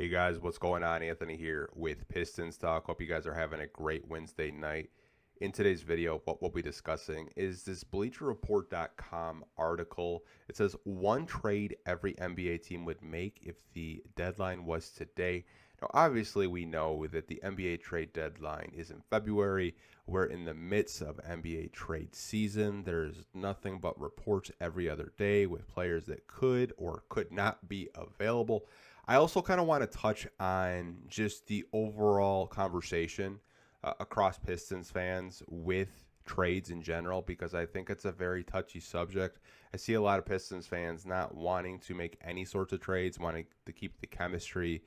Hey guys, what's going on? Anthony here with Pistons Talk. Hope you guys are having a great Wednesday night. In today's video, what we'll be discussing is this BleacherReport.com article. It says one trade every NBA team would make if the deadline was today. Now, obviously, we know that the NBA trade deadline is in February. We're in the midst of NBA trade season. There's nothing but reports every other day with players that could or could not be available. I also kind of want to touch on just the overall conversation across Pistons fans with trades in general, because I think it's a very touchy subject. I see a lot of Pistons fans not wanting to make any sorts of trades, wanting to keep the chemistry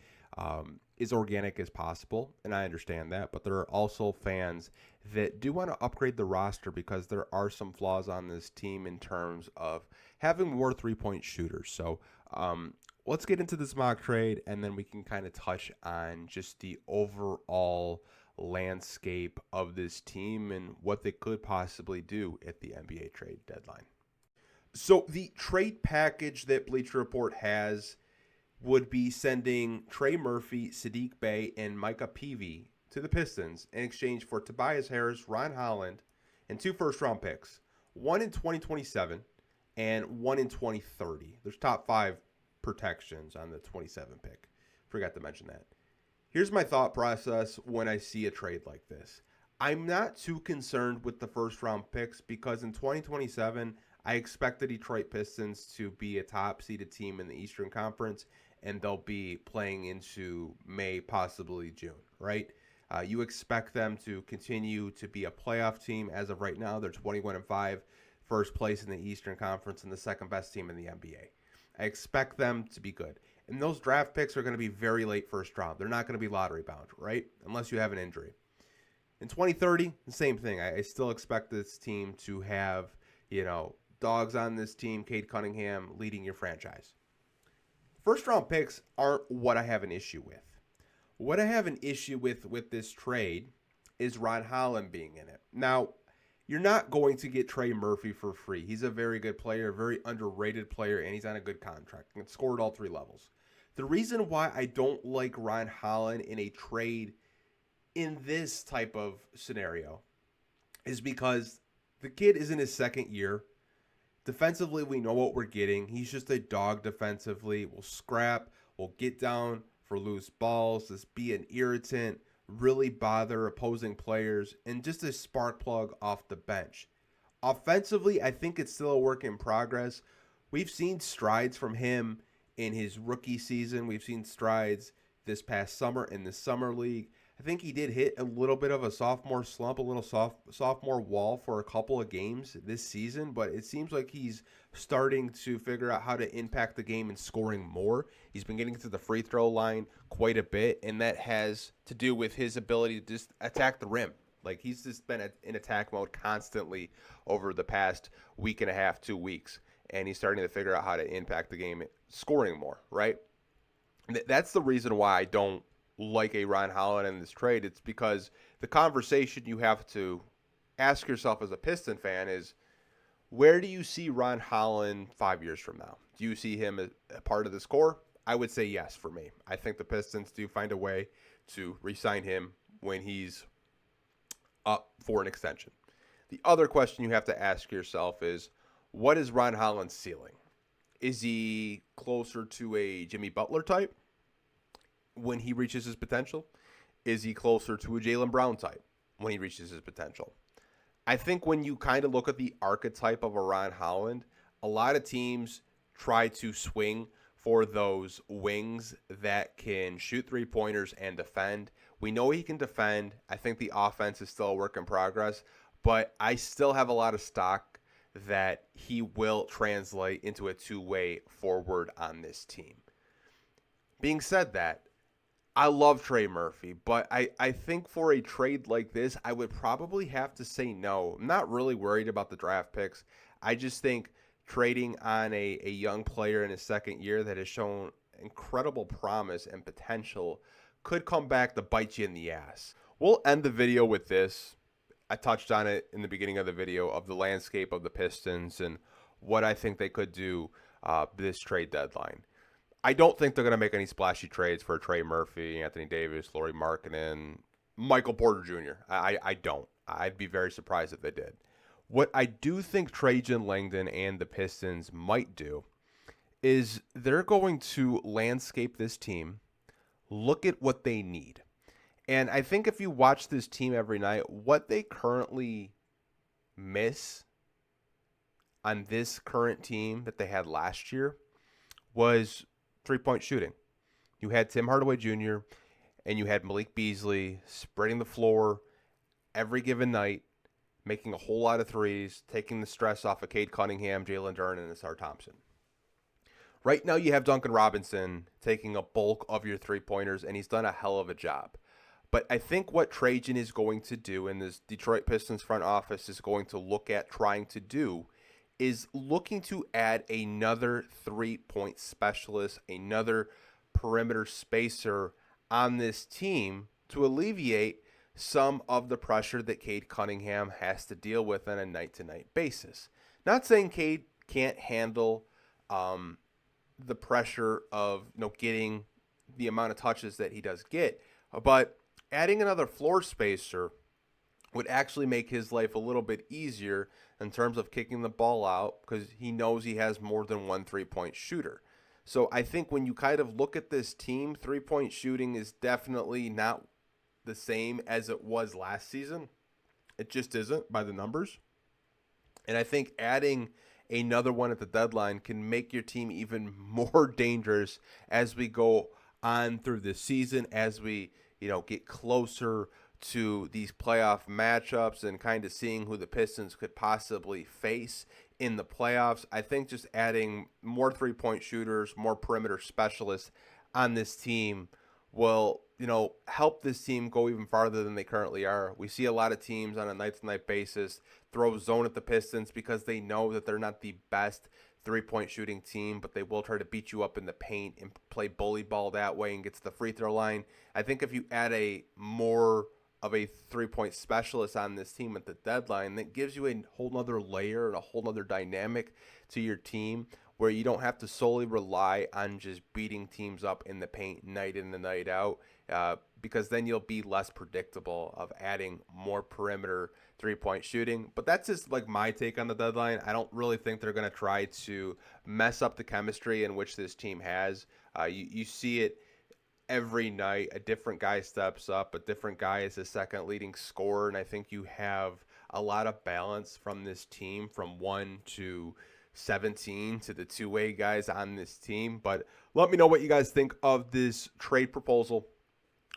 as organic as possible, and I understand that. But there are also fans that do want to upgrade the roster because there are some flaws on this team in terms of having more three-point shooters. So let's get into this mock trade, and then we can kind of touch on just the overall landscape of this team and what they could possibly do at the NBA trade deadline. So the trade package that Bleacher Report has would be sending Trey Murphy, Sadiq Bey, and Micah Peavy to the Pistons in exchange for Tobias Harris, Ron Holland, and 2 first-round picks, one in 2027 and one in 2030. There's top 5 protections on the 27 pick. Forgot to mention that. Here's my thought process when I see a trade like this. I'm not too concerned with the first round picks because in 2027, I expect the Detroit Pistons to be a top seeded team in the Eastern Conference, and they'll be playing into May, possibly June, right? You expect them to continue to be a playoff team. As of right now, they're 21-5, first place in the Eastern Conference and the second best team in the NBA. I expect them to be good. And those draft picks are going to be very late first round. They're not going to be lottery bound, right? Unless you have an injury. In 2030, the same thing. I still expect this team to have, dogs on this team, Cade Cunningham leading your franchise. First round picks aren't what I have an issue with. What I have an issue with this trade is Ron Holland being in it. Now, you're not going to get Trey Murphy for free. He's a very good player, a very underrated player, and he's on a good contract and scored all 3 levels. The reason why I don't like Ron Holland in a trade in this type of scenario is because the kid is in his second year. Defensively, we know what we're getting. He's just a dog defensively. We'll scrap. We'll get down for loose balls. Just be an irritant. Really bother opposing players, and just a spark plug off the bench. Offensively, I think it's still a work in progress. We've seen strides from him in his rookie season. We've seen strides this past summer in the summer league. I think he did hit a little bit of a sophomore slump, a little sophomore wall for a couple of games this season, but it seems like he's starting to figure out how to impact the game and scoring more. He's been getting to the free throw line quite a bit, and that has to do with his ability to just attack the rim. Like, he's just been in attack mode constantly over the past week and a half, 2 weeks, and he's starting to figure out how to impact the game, scoring more, right? That's the reason why I don't like a Ron Holland in this trade. It's because the conversation you have to ask yourself as a Piston fan is, where do you see Ron Holland 5 years from now? Do you see him as a part of this core? I would say yes for me. I think the Pistons do find a way to re-sign him when he's up for an extension. The other question you have to ask yourself is, what is Ron Holland's ceiling? Is he closer to a Jimmy Butler type when he reaches his potential? Is he closer to a Jaylen Brown type when he reaches his potential? I think when you kind of look at the archetype of a Ron Holland, a lot of teams try to swing for those wings that can shoot 3-pointers and defend. We know he can defend. I think the offense is still a work in progress, but I still have a lot of stock that he will translate into a 2-way forward on this team. Being said that, I love Trey Murphy, but I think for a trade like this, I would probably have to say no. I'm not really worried about the draft picks. I just think trading on a young player in his second year that has shown incredible promise and potential could come back to bite you in the ass. We'll end the video with this. I touched on it in the beginning of the video of the landscape of the Pistons and what I think they could do this trade deadline. I don't think they're going to make any splashy trades for Trey Murphy, Anthony Davis, Lauri Markkanen, Michael Porter Jr. I don't. I'd be very surprised if they did. What I do think Trajan Langdon and the Pistons might do is they're going to landscape this team, look at what they need. And I think if you watch this team every night, what they currently miss on this current team that they had last year was three-point shooting. You had Tim Hardaway Jr. and you had Malik Beasley spreading the floor every given night, making a whole lot of threes, taking the stress off of Cade Cunningham, Jalen Duren, and Asar Thompson. Right now you have Duncan Robinson taking a bulk of your three-pointers, and he's done a hell of a job. But I think what Trajan is going to do, and this Detroit Pistons front office is going to look at trying to do, is looking to add another three-point specialist, another perimeter spacer on this team to alleviate some of the pressure that Cade Cunningham has to deal with on a night-to-night basis. Not saying Cade can't handle the pressure of getting the amount of touches that he does get, but adding another floor spacer would actually make his life a little bit easier in terms of kicking the ball out because he knows he has more than one three-point shooter. So I think when you kind of look at this team, three-point shooting is definitely not the same as it was last season. It just isn't by the numbers. And I think adding another one at the deadline can make your team even more dangerous as we go on through the season, as we get closer to these playoff matchups and kind of seeing who the Pistons could possibly face in the playoffs. I think just adding more three-point shooters, more perimeter specialists on this team will, help this team go even farther than they currently are. We see a lot of teams on a night-to-night basis throw zone at the Pistons because they know that they're not the best three-point shooting team, but they will try to beat you up in the paint and play bully ball that way and get to the free throw line. I think if you add a more of a three-point specialist on this team at the deadline, that gives you a whole nother layer and a whole nother dynamic to your team where you don't have to solely rely on just beating teams up in the paint night in and night out, because then you'll be less predictable of adding more perimeter three-point shooting. But that's just like my take on the deadline. I don't really think they're going to try to mess up the chemistry in which this team has. You see it every night. A different guy steps up. A different guy is the second leading scorer. And I think you have a lot of balance from this team from 1 to 17 to the two-way guys on this team. But let me know what you guys think of this trade proposal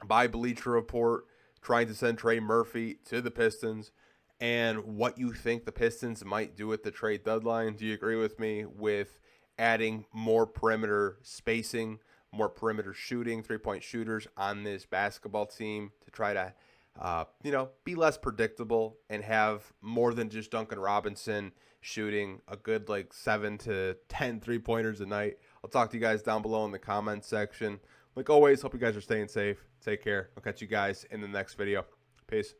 by Bleacher Report trying to send Trey Murphy to the Pistons, and what you think the Pistons might do at the trade deadline. Do you agree with me with adding more perimeter spacing, more perimeter shooting, three-point shooters on this basketball team to try to be less predictable and have more than just Duncan Robinson shooting a good 7 to 10 three-pointers a night? I'll talk to you guys down below in the comments section. Like always, hope you guys are staying safe. Take care. I'll catch you guys in the next video. Peace.